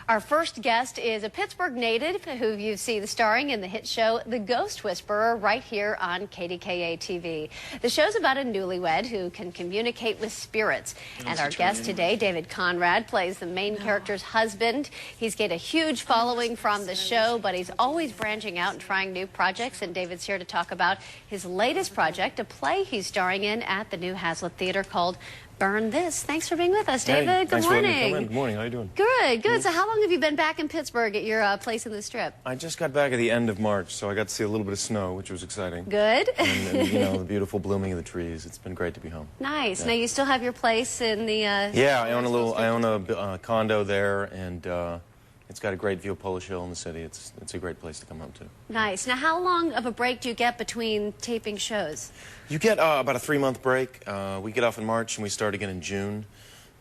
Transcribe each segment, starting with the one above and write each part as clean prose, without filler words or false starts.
Our first guest is a Pittsburg native who you've seen starring in the hit show The Ghost Whisperer right here on KDKA TV. The show's about a newlywed who can communicate with spirits. And our guest today, David Conrad, plays the main character's husband. He's gained a huge following from the show, but he's always branching out and trying new projects. And David's here to talk about his latest project, a play he's starring in at the new Hazlitt Theater called Burn This. Thanks for being with us, David. Hey, good morning. Good morning. How are you doing? Good, good. So how long have you been back in Pittsburg at your place in the Strip? I just got back at the end of March, so I got to see a little bit of snow, which was exciting. Good. And you know, the beautiful blooming of the trees. It's been great to be home. Nice. Yeah. Now you still have your place in the... yeah, I own a condo there, and it's got a great view of Polish Hill in the city. It's a great place to come home to. Nice. Now how long of a break do you get between taping shows? You get about a 3-month break. We get off in March and we start again in June.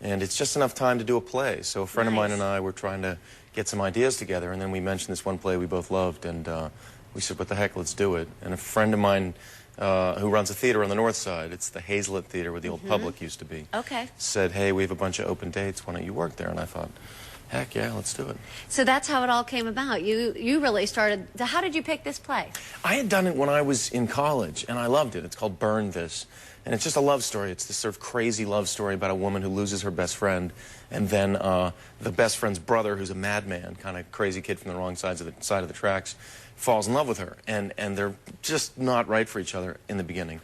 And it's just enough time to do a play. So a friend of mine and I were trying to get some ideas together, and then we mentioned this one play we both loved, and we said, what the heck, let's do it. And a friend of mine who runs a theater on the north side, it's the Hazlitt Theater where the old Public used to be, said, hey, we have a bunch of open dates, why don't you work there? And I thought, heck yeah, let's do it. So that's how it all came about. You really started. How did you pick this play? I had done it when I was in college, and I loved it. It's called Burn This. And it's just a love story. It's this sort of crazy love story about a woman who loses her best friend, and then the best friend's brother, who's a madman, kind of crazy kid from the wrong side of the tracks, falls in love with her. And they're just not right for each other in the beginning.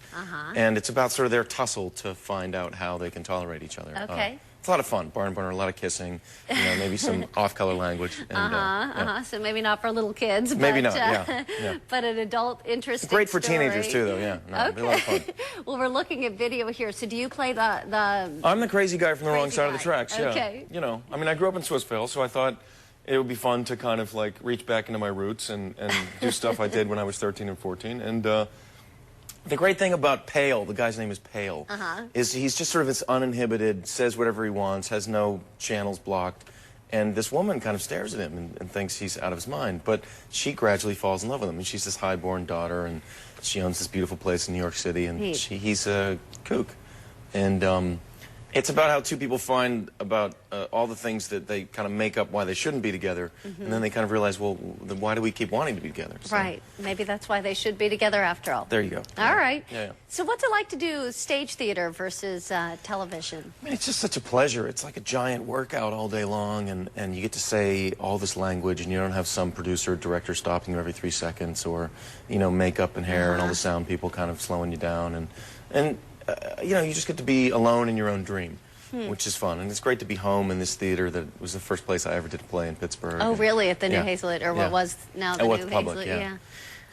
And it's about sort of their tussle to find out how they can tolerate each other. Okay. It's a lot of fun, barn burner, a lot of kissing, you know, maybe some off-color language. And, So maybe not for little kids, maybe but, not, yeah. But an adult, interesting Great for story. teenagers, too, though, yeah. No, it'd be a lot of fun. Well, we're looking at video here. So do you play the... I'm the crazy guy from the wrong side of the tracks, yeah. Okay. You know, I mean, I grew up in Swissvale, so I thought it would be fun to kind of, like, reach back into my roots and do stuff I did when I was 13 and 14. And the great thing about Pale, the guy's name is Pale, is he's just sort of this uninhibited, says whatever he wants, has no channels blocked. And this woman kind of stares at him and thinks he's out of his mind. But she gradually falls in love with him. And she's this high-born daughter, and she owns this beautiful place in New York City, and he's a kook. And it's about how two people find about all the things that they kind of make up why they shouldn't be together, and then they kind of realize, well, then why do we keep wanting to be together? So, right. Maybe that's why they should be together after all. there you go. All right. Yeah. So what's it like to do stage theater versus television? I mean, it's just such a pleasure. It's like a giant workout all day long, and you get to say all this language, and you don't have some producer or director stopping you every 3 seconds, or, you know, makeup and hair and all the sound people kind of slowing you down. And you know, you just get to be alone in your own dream, which is fun. And it's great to be home in this theater that was the first place I ever did a play in Pittsburg. Oh, really? At the new Hazlitt, or what was now the new Public, Hazlitt?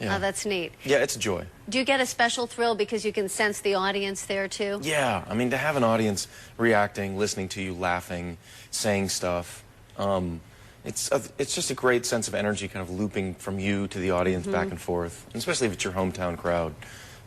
Yeah. Oh, that's neat. Yeah, it's a joy. Do you get a special thrill because you can sense the audience there, too? Yeah, I mean, to have an audience reacting, listening to you, laughing, saying stuff, it's just a great sense of energy kind of looping from you to the audience back and forth, and especially if it's your hometown crowd.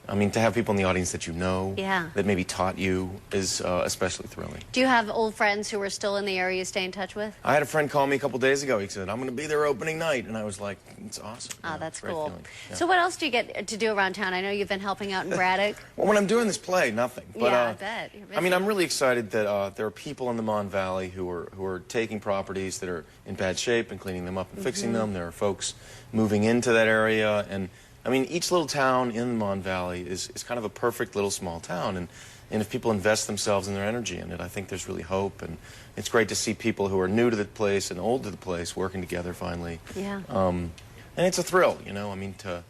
I mean, to have people in the audience that you know, that maybe taught you, is especially thrilling. Do you have old friends who are still in the area you stay in touch with? I had a friend call me a couple days ago. He said, I'm going to be there opening night. And I was like, it's awesome. Oh, that's cool. Yeah. So what else do you get to do around town? I know you've been helping out in Braddock. Well, when I'm doing this play, nothing. But, yeah, I bet. I mean, I'm really excited that there are people in the Mon Valley who are taking properties that are in bad shape and cleaning them up and fixing them. There are folks moving into that area, and I mean, each little town in the Mon Valley is kind of a perfect little small town, and if people invest themselves and their energy in it, I think there's really hope, and it's great to see people who are new to the place and old to the place working together finally. Yeah. And it's a thrill, you know, I mean, to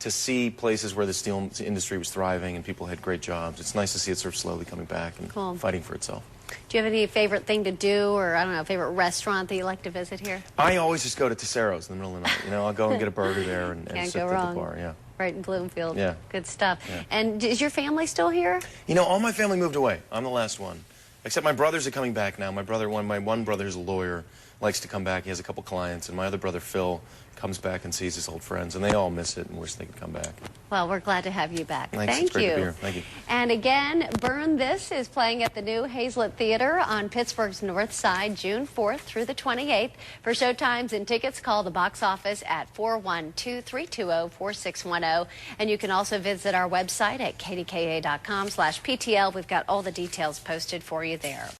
see places where the steel industry was thriving and people had great jobs. It's nice to see it sort of slowly coming back and fighting for itself. Do you have any favorite thing to do, or, I don't know, favorite restaurant that you like to visit here? I always just go to Tessero's in the middle of the night. You know, I'll go and get a burger there and sit at the bar. Yeah. Right in Bloomfield. Yeah. Good stuff. Yeah. And is your family still here? You know, all my family moved away. I'm the last one. Except my brothers are coming back now. My one brother is a lawyer, likes to come back. He has a couple clients. And my other brother, Phil, comes back and sees his old friends. And they all miss it and wish they could come back. Well, we're glad to have you back. Thanks. It's great to be here. Thank you. And again, Burn This is playing at the new Hazlitt Theater on Pittsburgh's North Side, June 4th through the 28th. For showtimes and tickets, call the box office at 412-320-4610. And you can also visit our website at kdka.com/PTL. We've got all the details posted for you there.